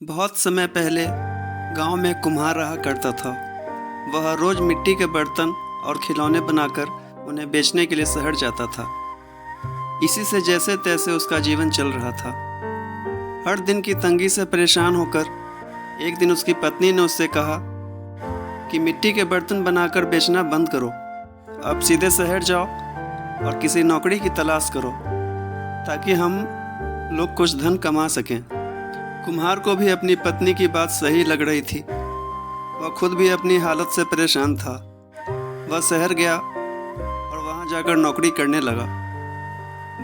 बहुत समय पहले गांव में एक कुम्हार रहा करता था। वह रोज मिट्टी के बर्तन और खिलौने बनाकर उन्हें बेचने के लिए शहर जाता था। इसी से जैसे तैसे उसका जीवन चल रहा था। हर दिन की तंगी से परेशान होकर एक दिन उसकी पत्नी ने उससे कहा कि मिट्टी के बर्तन बनाकर बेचना बंद करो, अब सीधे शहर जाओ और किसी नौकरी की तलाश करो ताकि हम लोग कुछ धन कमा सकें। कुम्हार को भी अपनी पत्नी की बात सही लग रही थी। वह खुद भी अपनी हालत से परेशान था। वह शहर गया और वहां जाकर नौकरी करने लगा।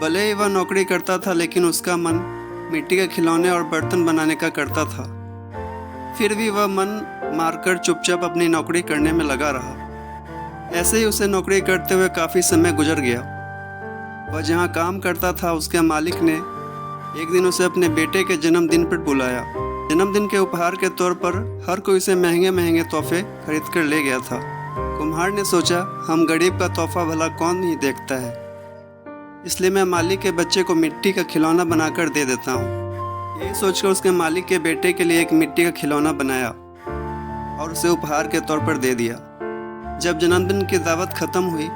भले ही वह नौकरी करता था लेकिन उसका मन मिट्टी के खिलौने और बर्तन बनाने का करता था। फिर भी वह मन मारकर चुपचाप अपनी नौकरी करने में लगा रहा। ऐसे ही उसे नौकरी करते हुए काफ़ी समय गुजर गया। वह जहाँ काम करता था उसके मालिक ने एक दिन उसे अपने बेटे के जन्मदिन पर बुलाया। जन्मदिन के उपहार के तौर पर हर कोई उसे महंगे महंगे तोहफे खरीद कर ले गया था। कुम्हार ने सोचा, हम गरीब का तोहफा भला कौन नहीं देखता है, इसलिए मैं मालिक के बच्चे को मिट्टी का खिलौना बनाकर दे देता हूँ। यही सोचकर उसके मालिक के बेटे के लिए एक मिट्टी का खिलौना बनाया और उसे उपहार के तौर पर दे दिया। जब जन्मदिन की दावत खत्म हुई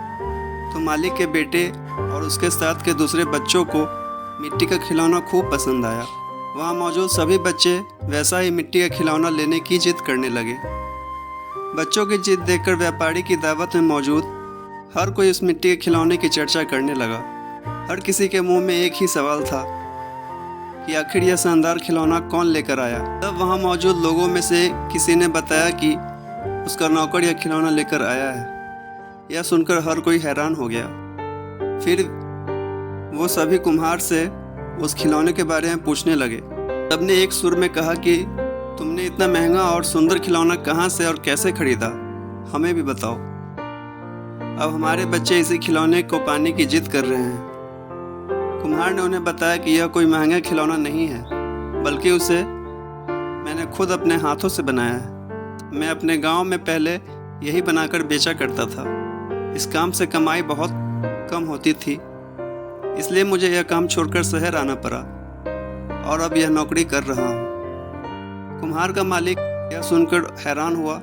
तो मालिक के बेटे और उसके साथ के दूसरे बच्चों को मिट्टी का खिलौना खूब पसंद आया। वहाँ मौजूद सभी बच्चे वैसा ही मिट्टी का खिलौना लेने की जिद करने लगे। बच्चों की जिद देखकर व्यापारी की दावत में मौजूद हर कोई उस मिट्टी के खिलौने की चर्चा करने लगा। हर किसी के मुंह में एक ही सवाल था कि आखिर यह शानदार खिलौना कौन लेकर आया। तब वहाँ मौजूद लोगों में से किसी ने बताया कि उसका नौकर यह खिलौना लेकर आया है। यह सुनकर हर कोई हैरान हो गया। फिर वो सभी कुम्हार से उस खिलौने के बारे में पूछने लगे। सबने एक सुर में कहा कि तुमने इतना महंगा और सुंदर खिलौना कहाँ से और कैसे खरीदा, हमें भी बताओ। अब हमारे बच्चे इसी खिलौने को पाने की जिद कर रहे हैं। कुम्हार ने उन्हें बताया कि यह कोई महंगा खिलौना नहीं है, बल्कि उसे मैंने खुद अपने हाथों से बनाया है। मैं अपने गाँव में पहले यही बनाकर बेचा करता था। इस काम से कमाई बहुत कम होती थी, इसलिए मुझे यह काम छोड़कर शहर आना पड़ा और अब यह नौकरी कर रहा हूँ। कुम्हार का मालिक यह सुनकर हैरान हुआ।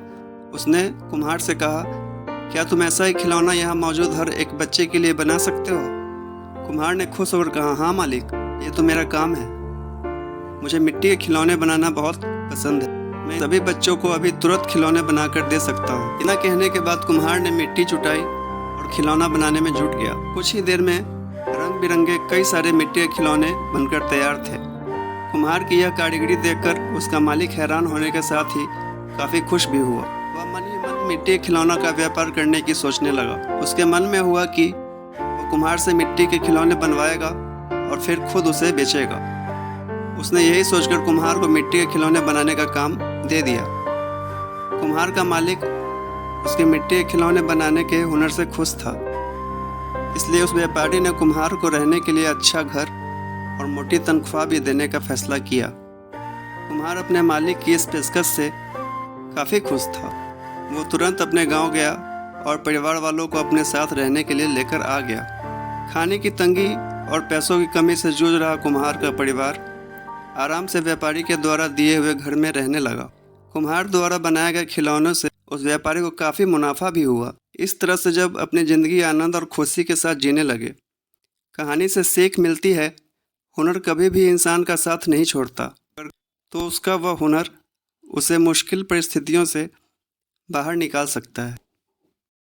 उसने कुम्हार से कहा, क्या तुम ऐसा ही खिलौना यहाँ मौजूद हर एक बच्चे के लिए बना सकते हो? कुम्हार ने खुश होकर कहा, हाँ मालिक, ये तो मेरा काम है। मुझे मिट्टी के खिलौने बनाना बहुत पसंद है। मैं सभी बच्चों को अभी तुरंत खिलौने बनाकर दे सकता हूँ। इतना कहने के बाद कुम्हार ने मिट्टी जुटाई और खिलौना बनाने में जुट गया। कुछ ही देर में रंग बिरंगे कई सारे मिट्टी के खिलौने बनकर तैयार थे। कुम्हार की यह कारीगरी देखकर उसका मालिक हैरान होने के साथ ही काफ़ी खुश भी हुआ। वह मन ही मन मिट्टी के खिलौनों का व्यापार करने की सोचने लगा। उसके मन में हुआ कि वो कुम्हार से मिट्टी के खिलौने बनवाएगा और फिर खुद उसे बेचेगा। उसने यही सोचकर कुम्हार को मिट्टी के खिलौने बनाने का काम दे दिया। कुम्हार का मालिक उसके मिट्टी के खिलौने बनाने के हुनर से खुश था, इसलिए उस व्यापारी ने कुम्हार को रहने के लिए अच्छा घर और मोटी तनख्वाह भी देने का फैसला किया। कुम्हार अपने मालिक की इस पेशकश से काफ़ी खुश था। वो तुरंत अपने गांव गया और परिवार वालों को अपने साथ रहने के लिए लेकर आ गया। खाने की तंगी और पैसों की कमी से जूझ रहा कुम्हार का परिवार आराम से व्यापारी के द्वारा दिए हुए घर में रहने लगा। कुम्हार द्वारा बनाए गए खिलौनों से उस व्यापारी को काफ़ी मुनाफा भी हुआ। इस तरह से जब अपनी ज़िंदगी आनंद और खुशी के साथ जीने लगे। कहानी से सीख मिलती है, हुनर कभी भी इंसान का साथ नहीं छोड़ता, तो उसका वह हुनर उसे मुश्किल परिस्थितियों से बाहर निकाल सकता है।